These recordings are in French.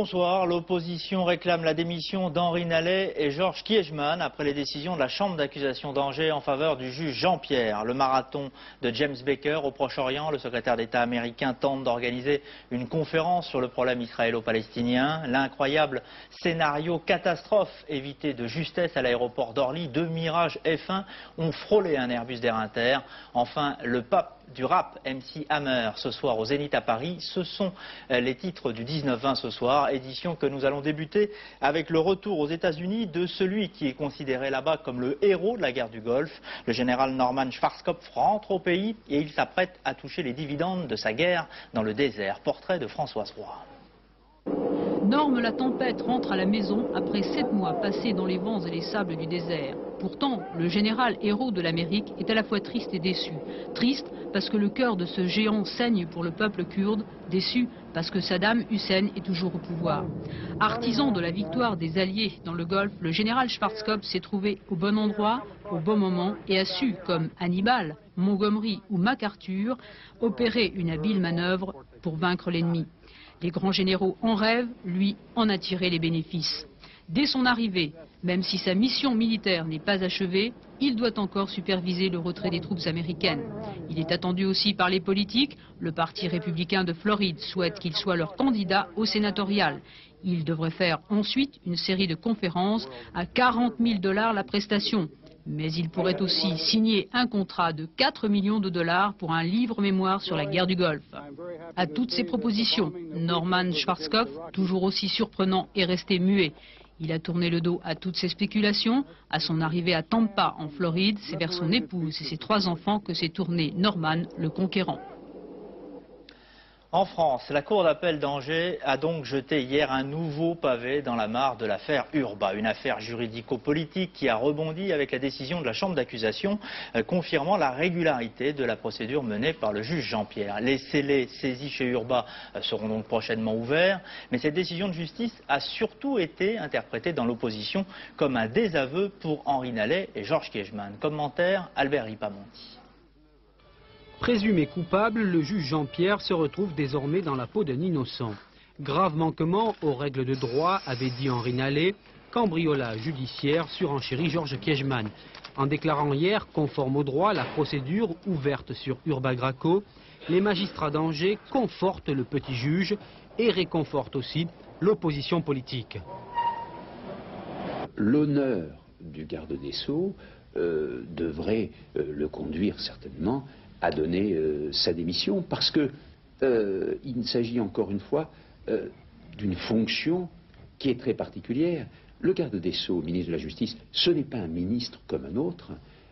Bonsoir. L'opposition réclame la démission d'Henri Nallet et Georges Kiegemann après les décisions de la chambre d'accusation d'Angers en faveur du juge Jean-Pierre. Le marathon de James Baker au Proche-Orient, le secrétaire d'État américain tente d'organiser une conférence sur le problème israélo-palestinien. L'incroyable scénario catastrophe évité de justesse à l'aéroport d'Orly. 2 Mirage F1 ont frôlé un Airbus d'Air Inter. Enfin, le pape du rap, MC Hammer, ce soir au Zénith à Paris. Ce sont les titres du 19-20 ce soir, édition que nous allons débuter avec le retour aux États-Unis de celui qui est considéré là-bas comme le héros de la guerre du Golfe. Le général Norman Schwarzkopf rentre au pays et il s'apprête à toucher les dividendes de sa guerre dans le désert. Portrait de Françoise Roy. Norme la tempête rentre à la maison après 7 mois passés dans les vents et les sables du désert. Pourtant, le général héros de l'Amérique est à la fois triste et déçu. Triste parce que le cœur de ce géant saigne pour le peuple kurde. Déçu parce que Saddam Hussein est toujours au pouvoir. Artisan de la victoire des Alliés dans le Golfe, le général Schwarzkopf s'est trouvé au bon endroit, au bon moment et a su, comme Hannibal, Montgomery ou MacArthur, opérer une habile manœuvre pour vaincre l'ennemi. Les grands généraux en rêvent, lui en a tiré les bénéfices. Dès son arrivée, même si sa mission militaire n'est pas achevée, il doit encore superviser le retrait des troupes américaines. Il est attendu aussi par les politiques. Le Parti républicain de Floride souhaite qu'il soit leur candidat au sénatorial. Il devrait faire ensuite une série de conférences à 40 000 $ la prestation. Mais il pourrait aussi signer un contrat de 4 millions de $ pour un livre-mémoire sur la guerre du Golfe. À toutes ces propositions, Norman Schwarzkopf, toujours aussi surprenant, est resté muet. Il a tourné le dos à toutes ces spéculations. À son arrivée à Tampa, en Floride, c'est vers son épouse et ses 3 enfants que s'est tourné Norman, le conquérant. En France, la Cour d'appel d'Angers a donc jeté hier un nouveau pavé dans la mare de l'affaire Urba, une affaire juridico-politique qui a rebondi avec la décision de la chambre d'accusation confirmant la régularité de la procédure menée par le juge Jean-Pierre. Les scellés saisis chez Urba seront donc prochainement ouverts, mais cette décision de justice a surtout été interprétée dans l'opposition comme un désaveu pour Henri Nallet et Georges Kiegemann. Commentaire Albert Ripamonti. Présumé coupable, le juge Jean-Pierre se retrouve désormais dans la peau d'un innocent. Grave manquement aux règles de droit, avait dit Henri Nallet, cambriolage judiciaire surenchérit Georges Kiegemann. En déclarant hier, conforme au droit, la procédure ouverte sur Urba Graco, les magistrats d'Angers confortent le petit juge et réconfortent aussi l'opposition politique. L'honneur du garde des Sceaux devrait le conduire certainement à donner sa démission, parce que il s'agit encore une fois d'une fonction qui est très particulière. Le garde des Sceaux, ministre de la Justice, ce n'est pas un ministre comme un autre,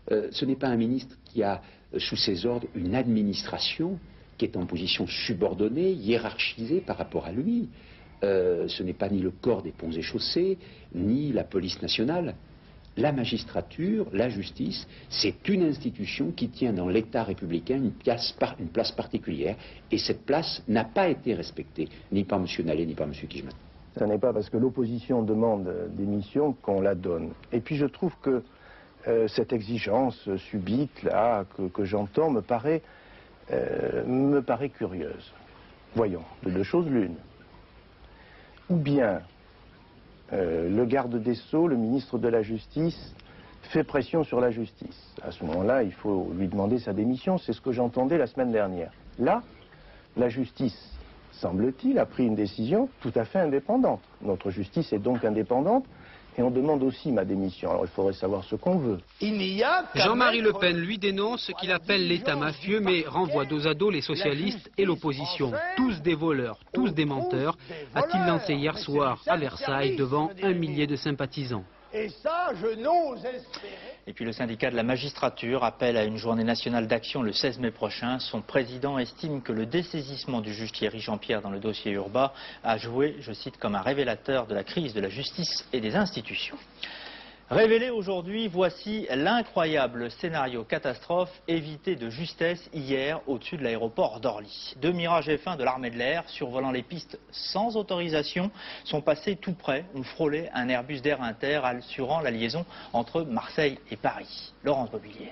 ce n'est pas un ministre qui a sous ses ordres une administration qui est en position subordonnée, hiérarchisée par rapport à lui. Ce n'est pas ni le corps des ponts et chaussées, ni la police nationale. La magistrature, la justice, c'est une institution qui tient dans l'État républicain une place particulière. Et cette place n'a pas été respectée, ni par M. Nallet, ni par M. Kiegemann. Ce n'est pas parce que l'opposition demande démission qu'on la donne. Et puis je trouve que cette exigence subite là, que j'entends me paraît curieuse. Voyons, de 2 choses l'une. Ou bien le garde des Sceaux, le ministre de la Justice, fait pression sur la justice. À ce moment-là, il faut lui demander sa démission. C'est ce que j'entendais la semaine dernière. Là, la justice, semble-t-il, a pris une décision tout à fait indépendante. Notre justice est donc indépendante et on demande aussi ma démission. Alors il faudrait savoir ce qu'on veut. Jean-Marie Le Pen lui dénonce ce qu'il appelle l'État mafieux, mais renvoie dos à dos les socialistes et l'opposition. Tous des voleurs, tous des menteurs, a-t-il lancé hier soir à Versailles devant 1 millier de sympathisants. Et ça, je n'ose espérer. Et puis le syndicat de la magistrature appelle à une journée nationale d'action le 16 mai prochain. Son président estime que le dessaisissement du juge Thierry Jean-Pierre dans le dossier Urba a joué, je cite, comme un révélateur de la crise de la justice et des institutions. Révélé aujourd'hui, voici l'incroyable scénario catastrophe évité de justesse hier au-dessus de l'aéroport d'Orly. 2 Mirage F1 de l'armée de l'air, survolant les pistes sans autorisation, sont passés tout près, ont frôlé un Airbus d'Air Inter assurant la liaison entre Marseille et Paris. Laurence Bobillier.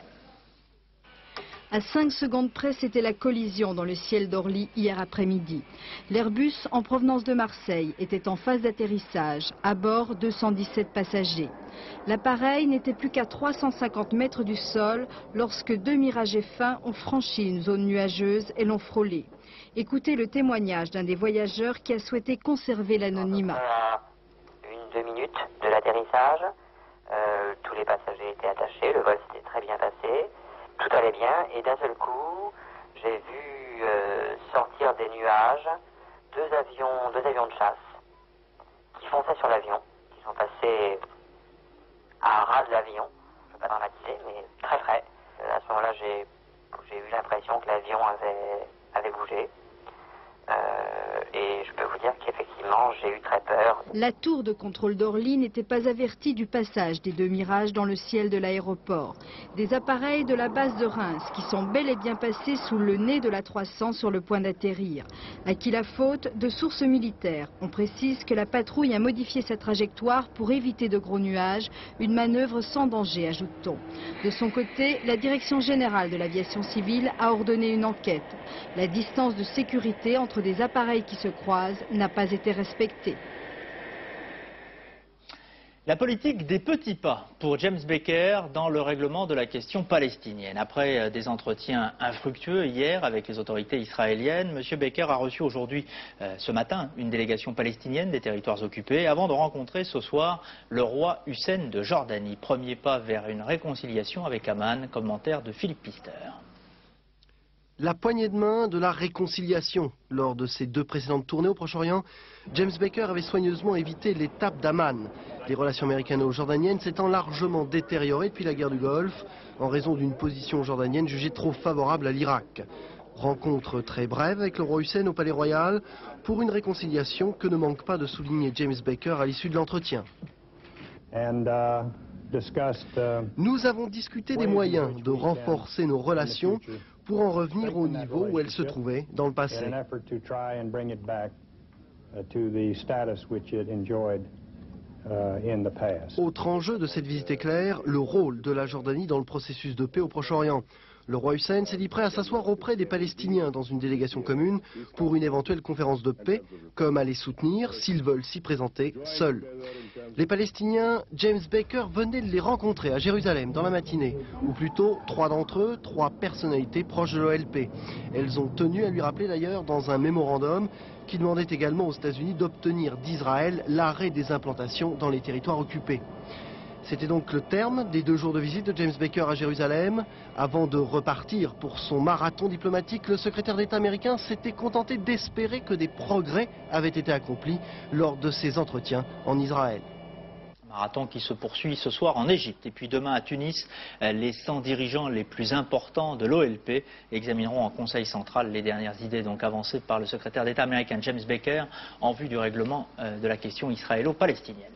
À 5 secondes près, c'était la collision dans le ciel d'Orly hier après-midi. L'Airbus en provenance de Marseille était en phase d'atterrissage, à bord 217 passagers. L'appareil n'était plus qu'à 350 mètres du sol lorsque 2 Mirage F1 ont franchi une zone nuageuse et l'ont frôlé. Écoutez le témoignage d'un des voyageurs qui a souhaité conserver l'anonymat. À 1-2 minutes de l'atterrissage, tous les passagers étaient attachés, le vol s'était très bien passé. Tout allait bien et d'un seul coup, j'ai vu sortir des nuages deux avions de chasse qui fonçaient sur l'avion, qui sont passés à ras de l'avion. Je ne veux pas dramatiser, mais très frais. À ce moment-là, j'ai eu l'impression que l'avion avait bougé. Et je peux vous dire qu'effectivement, j'ai eu très peur. La tour de contrôle d'Orly n'était pas avertie du passage des 2 Mirages dans le ciel de l'aéroport. Des appareils de la base de Reims qui sont bel et bien passés sous le nez de l'A300 sur le point d'atterrir. À qui la faute? De sources militaires. On précise que la patrouille a modifié sa trajectoire pour éviter de gros nuages. Une manœuvre sans danger, ajoute-t-on. De son côté, la Direction générale de l'aviation civile a ordonné une enquête. La distance de sécurité entre des appareils qui se croisent n'a pas été respectée. La politique des petits pas pour James Baker dans le règlement de la question palestinienne. Après des entretiens infructueux hier avec les autorités israéliennes, M. Baker a reçu aujourd'hui, ce matin, une délégation palestinienne des territoires occupés avant de rencontrer ce soir le roi Hussein de Jordanie. Premier pas vers une réconciliation avec Amman, commentaire de Philippe Pister. La poignée de main de la réconciliation. Lors de ses 2 précédentes tournées au Proche-Orient, James Baker avait soigneusement évité l'étape d'Amman. Les relations américano-jordaniennes s'étant largement détériorées depuis la guerre du Golfe, en raison d'une position jordanienne jugée trop favorable à l'Irak. Rencontre très brève avec le roi Hussein au Palais Royal, pour une réconciliation que ne manque pas de souligner James Baker à l'issue de l'entretien. Nous avons discuté des moyens de renforcer nos relations pour en revenir au niveau où elles se trouvaient dans le passé. Autre enjeu de cette visite éclair, le rôle de la Jordanie dans le processus de paix au Proche-Orient. Le roi Hussein s'est dit prêt à s'asseoir auprès des Palestiniens dans une délégation commune pour une éventuelle conférence de paix, comme à les soutenir s'ils veulent s'y présenter seuls. Les Palestiniens, James Baker venait de les rencontrer à Jérusalem dans la matinée, ou plutôt 3 d'entre eux, 3 personnalités proches de l'OLP. Elles ont tenu à lui rappeler d'ailleurs dans un mémorandum qui demandait également aux États-Unis d'obtenir d'Israël l'arrêt des implantations dans les territoires occupés. C'était donc le terme des 2 jours de visite de James Baker à Jérusalem. Avant de repartir pour son marathon diplomatique, le secrétaire d'État américain s'était contenté d'espérer que des progrès avaient été accomplis lors de ses entretiens en Israël. Marathon qui se poursuit ce soir en Égypte. Et puis demain à Tunis, les 100 dirigeants les plus importants de l'OLP examineront en Conseil central les dernières idées donc avancées par le secrétaire d'État américain James Baker en vue du règlement de la question israélo-palestinienne.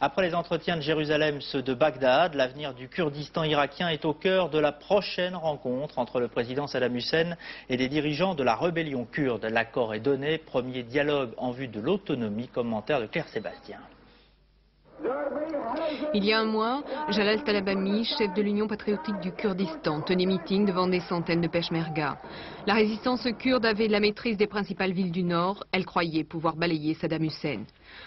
Après les entretiens de Jérusalem, ceux de Bagdad, l'avenir du Kurdistan irakien est au cœur de la prochaine rencontre entre le président Saddam Hussein et des dirigeants de la rébellion kurde. L'accord est donné, premier dialogue en vue de l'autonomie, commentaire de Claire Sébastien. Il y a un mois, Jalal Talabani, chef de l'Union patriotique du Kurdistan, tenait meeting devant des centaines de peshmerga. La résistance kurde avait la maîtrise des principales villes du nord. Elle croyait pouvoir balayer Saddam Hussein.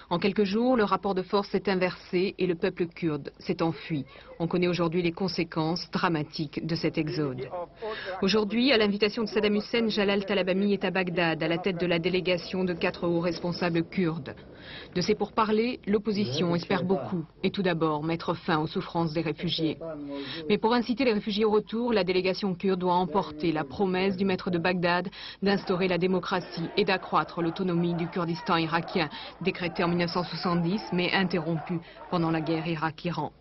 En quelques jours, le rapport de force s'est inversé et le peuple kurde s'est enfui. On connaît aujourd'hui les conséquences dramatiques de cet exode. Aujourd'hui, à l'invitation de Saddam Hussein, Jalal Talabani est à Bagdad, à la tête de la délégation de 4 hauts responsables kurdes. De ces pourparlers, l'opposition espère beaucoup, et tout d'abord mettre fin aux souffrances des réfugiés. Mais pour inciter les réfugiés au retour, la délégation kurde doit emporter la promesse du maître de Bagdad d'instaurer la démocratie et d'accroître l'autonomie du Kurdistan irakien, décrété en 1970 mais interrompu pendant la guerre Irak-Iran.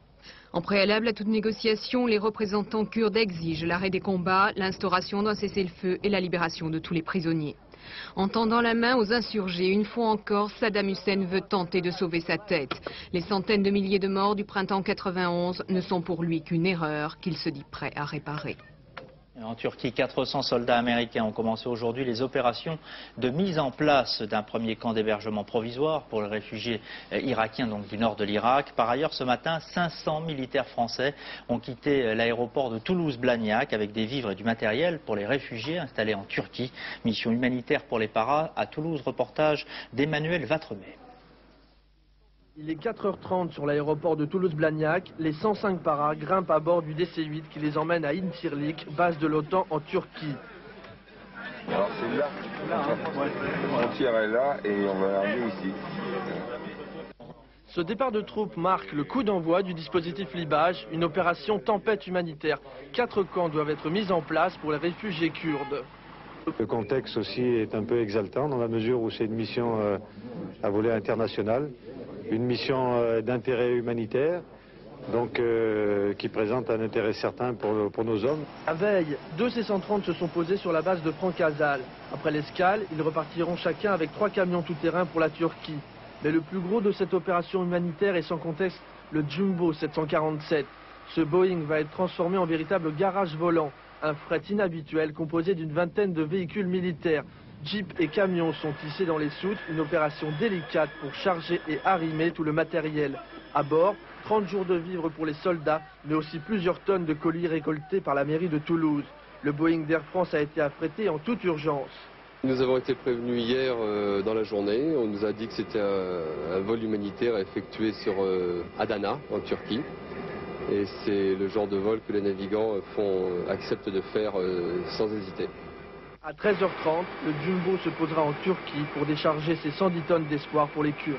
En préalable à toute négociation, les représentants kurdes exigent l'arrêt des combats, l'instauration d'un cessez-le-feu et la libération de tous les prisonniers. En tendant la main aux insurgés, une fois encore, Saddam Hussein veut tenter de sauver sa tête. Les centaines de milliers de morts du printemps 91 ne sont pour lui qu'une erreur qu'il se dit prêt à réparer. En Turquie, 400 soldats américains ont commencé aujourd'hui les opérations de mise en place d'un premier camp d'hébergement provisoire pour les réfugiés irakiens donc du nord de l'Irak. Par ailleurs, ce matin, 500 militaires français ont quitté l'aéroport de Toulouse-Blagnac avec des vivres et du matériel pour les réfugiés installés en Turquie. Mission humanitaire pour les paras à Toulouse, reportage d'Emmanuel Vatremet. Il est 4h30 sur l'aéroport de Toulouse-Blagnac. Les 105 paras grimpent à bord du DC-8 qui les emmène à Incirlik, base de l'OTAN en Turquie. Alors c'est là, la frontière est là et on va arriver ici. Ce départ de troupes marque le coup d'envoi du dispositif Libage, une opération tempête humanitaire. 4 camps doivent être mis en place pour les réfugiés kurdes. Le contexte aussi est un peu exaltant dans la mesure où c'est une mission à volet international. Une mission d'intérêt humanitaire, donc qui présente un intérêt certain pour nos hommes. À veille, 2 C-130 se sont posés sur la base de Francazal. Après l'escale, ils repartiront chacun avec 3 camions tout-terrain pour la Turquie. Mais le plus gros de cette opération humanitaire est sans conteste le Jumbo 747. Ce Boeing va être transformé en véritable garage volant, un fret inhabituel composé d'une vingtaine de véhicules militaires. Jeeps et camions sont tissés dans les soutes, une opération délicate pour charger et arrimer tout le matériel. À bord, 30 jours de vivres pour les soldats, mais aussi plusieurs tonnes de colis récoltés par la mairie de Toulouse. Le Boeing d'Air France a été affrété en toute urgence. Nous avons été prévenus hier dans la journée. On nous a dit que c'était un vol humanitaire effectué sur Adana, en Turquie. Et c'est le genre de vol que les navigants acceptent de faire sans hésiter. À 13h30, le Jumbo se posera en Turquie pour décharger ses 110 tonnes d'espoir pour les Kurdes.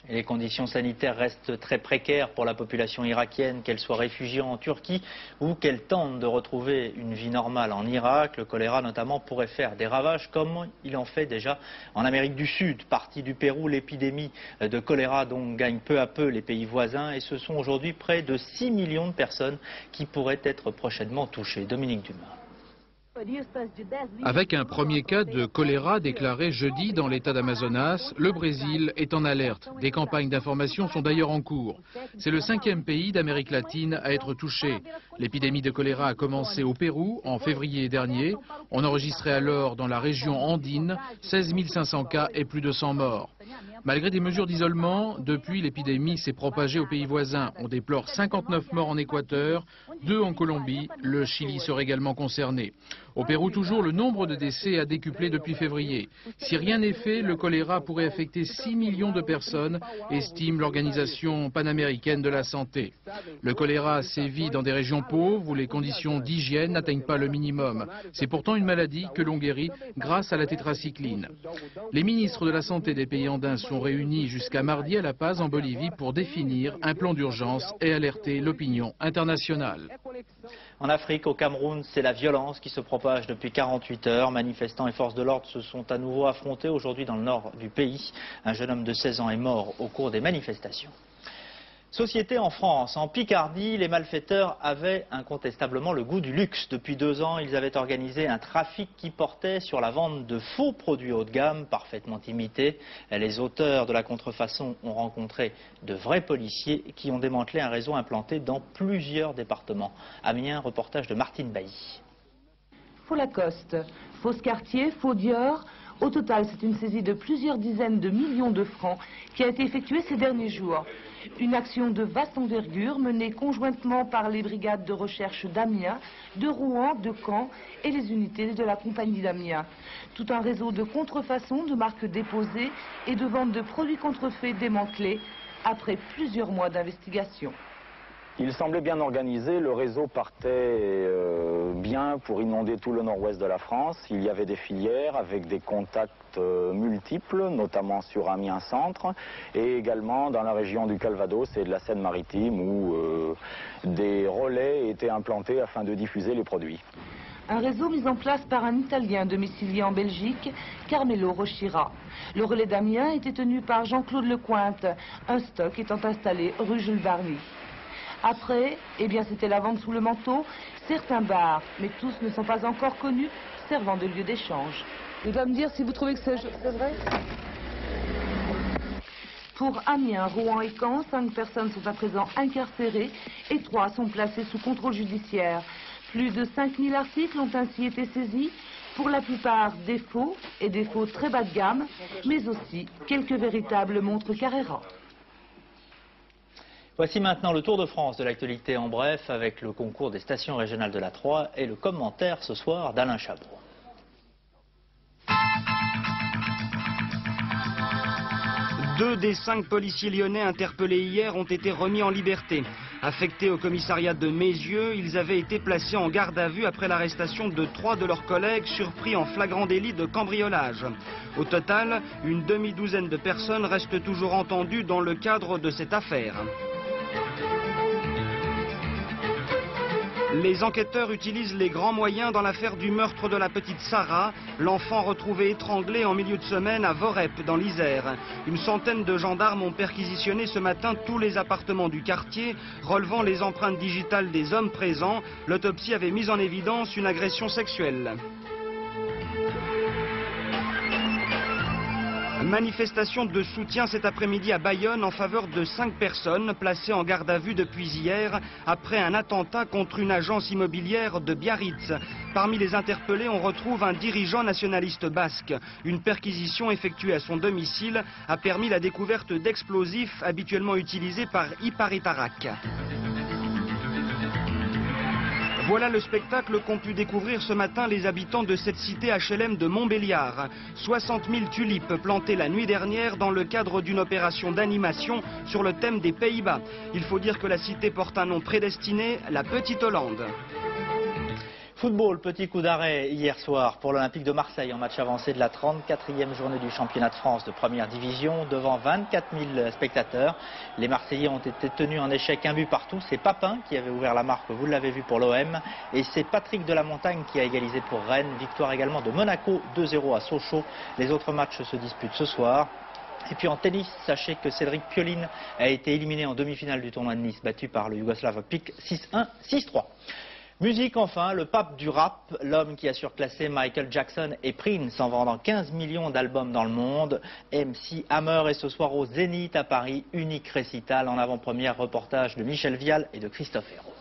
Et les conditions sanitaires restent très précaires pour la population irakienne, qu'elle soit réfugiée en Turquie ou qu'elle tente de retrouver une vie normale en Irak. Le choléra notamment pourrait faire des ravages comme il en fait déjà en Amérique du Sud. Partie du Pérou, l'épidémie de choléra donc gagne peu à peu les pays voisins et ce sont aujourd'hui près de 6 millions de personnes qui pourraient être prochainement touchées. Dominique Dumas. Avec un premier cas de choléra déclaré jeudi dans l'état d'Amazonas, le Brésil est en alerte. Des campagnes d'information sont d'ailleurs en cours. C'est le 5e pays d'Amérique latine à être touché. L'épidémie de choléra a commencé au Pérou en février dernier. On enregistrait alors dans la région andine 16 500 cas et plus de 100 morts. Malgré des mesures d'isolement, depuis l'épidémie s'est propagée aux pays voisins. On déplore 59 morts en Équateur, 2 en Colombie, le Chili serait également concerné. Au Pérou toujours, le nombre de décès a décuplé depuis février. Si rien n'est fait, le choléra pourrait affecter 6 millions de personnes, estime l'Organisation panaméricaine de la santé. Le choléra sévit dans des régions pauvres où les conditions d'hygiène n'atteignent pas le minimum. C'est pourtant une maladie que l'on guérit grâce à la tétracycline. Les ministres de la Santé des pays andins sont réunis jusqu'à mardi à La Paz en Bolivie pour définir un plan d'urgence et alerter l'opinion internationale. En Afrique, au Cameroun, c'est la violence qui se propage depuis 48 heures. Manifestants et forces de l'ordre se sont à nouveau affrontés aujourd'hui dans le nord du pays. Un jeune homme de 16 ans est mort au cours des manifestations. Société en France. En Picardie, les malfaiteurs avaient incontestablement le goût du luxe. Depuis 2 ans, ils avaient organisé un trafic qui portait sur la vente de faux produits haut de gamme, parfaitement imités. Les auteurs de la contrefaçon ont rencontré de vrais policiers qui ont démantelé un réseau implanté dans plusieurs départements. Amiens, reportage de Martine Bailly. Faux Lacoste, faux Cartier, faux Dior. Au total, c'est une saisie de plusieurs dizaines de millions de francs qui a été effectuée ces derniers jours. Une action de vaste envergure menée conjointement par les brigades de recherche d'Amiens, de Rouen, de Caen et les unités de la compagnie d'Amiens. Tout un réseau de contrefaçons, de marques déposées et de vente de produits contrefaits démantelés après plusieurs mois d'investigation. Il semblait bien organisé, le réseau partait bien pour inonder tout le nord-ouest de la France. Il y avait des filières avec des contacts multiples, notamment sur Amiens Centre, et également dans la région du Calvados et de la Seine-Maritime où des relais étaient implantés afin de diffuser les produits. Un réseau mis en place par un Italien domicilié en Belgique, Carmelo Rochira. Le relais d'Amiens était tenu par Jean-Claude Lecointe, un stock étant installé rue Jules Varny. Après, eh bien c'était la vente sous le manteau, certains bars, mais tous ne sont pas encore connus, servant de lieu d'échange. Vous allez me dire si vous trouvez que c'est vrai? Pour Amiens, Rouen et Caen, 5 personnes sont à présent incarcérées et 3 sont placées sous contrôle judiciaire. Plus de 5000 articles ont ainsi été saisis, pour la plupart des faux et des faux très bas de gamme, mais aussi quelques véritables montres Carrera. Voici maintenant le tour de France de l'actualité en bref avec le concours des stations régionales de la 3 et le commentaire ce soir d'Alain Chabot. Deux des 5 policiers lyonnais interpellés hier ont été remis en liberté. Affectés au commissariat de Mézieux, ils avaient été placés en garde à vue après l'arrestation de 3 de leurs collègues surpris en flagrant délit de cambriolage. Au total, une demi-douzaine de personnes restent toujours entendues dans le cadre de cette affaire. Les enquêteurs utilisent les grands moyens dans l'affaire du meurtre de la petite Sarah, l'enfant retrouvé étranglé en milieu de semaine à Vorep, dans l'Isère. Une centaine de gendarmes ont perquisitionné ce matin tous les appartements du quartier, relevant les empreintes digitales des hommes présents. L'autopsie avait mis en évidence une agression sexuelle. Manifestation de soutien cet après-midi à Bayonne en faveur de 5 personnes placées en garde à vue depuis hier après un attentat contre une agence immobilière de Biarritz. Parmi les interpellés, on retrouve un dirigeant nationaliste basque. Une perquisition effectuée à son domicile a permis la découverte d'explosifs habituellement utilisés par Iparitarak. Voilà le spectacle qu'ont pu découvrir ce matin les habitants de cette cité HLM de Montbéliard. 60 000 tulipes plantées la nuit dernière dans le cadre d'une opération d'animation sur le thème des Pays-Bas. Il faut dire que la cité porte un nom prédestiné, la Petite Hollande. Football, petit coup d'arrêt hier soir pour l'Olympique de Marseille en match avancé de la 34e journée du championnat de France de première division devant 24 000 spectateurs. Les Marseillais ont été tenus en échec 1 but partout. C'est Papin qui avait ouvert la marque, vous l'avez vu, pour l'OM. Et c'est Patrick Delamontagne qui a égalisé pour Rennes. Victoire également de Monaco 2-0 à Sochaux. Les autres matchs se disputent ce soir. Et puis en tennis, sachez que Cédric Pioline a été éliminé en demi-finale du tournoi de Nice, battu par le Yougoslave Pik 6-1, 6-3. Musique enfin, le pape du rap, l'homme qui a surclassé Michael Jackson et Prince en vendant 15 millions d'albums dans le monde. MC Hammer est ce soir au Zénith à Paris, unique récital en avant-première, reportage de Michel Vial et de Christophe Hérault.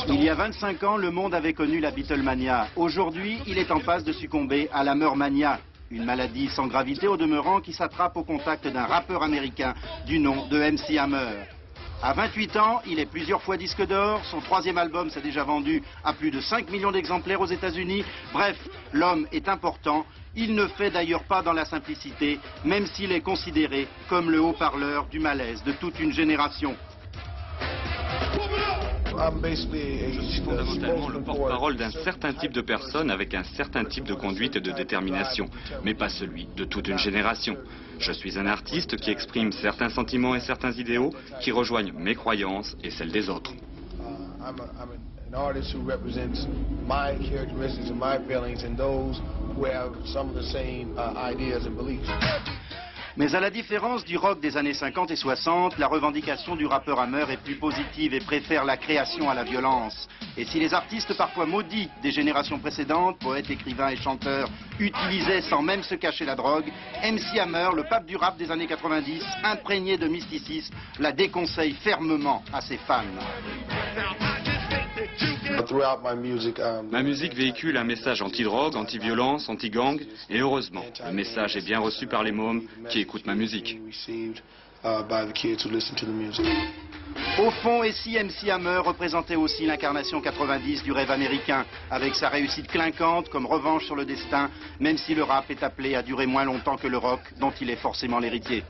Il y a 25 ans, le monde avait connu la Beatlemania. Aujourd'hui, il est en passe de succomber à la Hammermania. Une maladie sans gravité au demeurant qui s'attrape au contact d'un rappeur américain du nom de MC Hammer. À 28 ans, il est plusieurs fois disque d'or, son 3e album s'est déjà vendu à plus de 5 millions d'exemplaires aux États-Unis. Bref, l'homme est important, il ne fait d'ailleurs pas dans la simplicité, même s'il est considéré comme le haut-parleur du malaise de toute une génération. Je suis fondamentalement le porte-parole d'un certain type de personnes avec un certain type de conduite et de détermination, mais pas celui de toute une génération. Je suis un artiste qui exprime certains sentiments et certains idéaux qui rejoignent mes croyances et celles des autres. Mais à la différence du rock des années 50 et 60, la revendication du rappeur Hammer est plus positive et préfère la création à la violence. Et si les artistes parfois maudits des générations précédentes, poètes, écrivains et chanteurs, utilisaient sans même se cacher la drogue, MC Hammer, le pape du rap des années 90, imprégné de mysticisme, la déconseille fermement à ses fans. Ma musique véhicule un message anti-drogue, anti-violence, anti-gang, et heureusement, le message est bien reçu par les mômes qui écoutent ma musique. Au fond, et si MC Hammer représentait aussi l'incarnation 90 du rêve américain, avec sa réussite clinquante comme revanche sur le destin, même si le rap est appelé à durer moins longtemps que le rock, dont il est forcément l'héritier.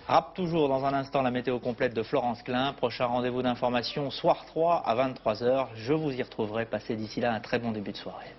Rap toujours, dans un instant la météo complète de Florence Klein. Prochain rendez-vous d'information soir 3 à 23 h. Je vous y retrouverai. Passez d'ici là un très bon début de soirée.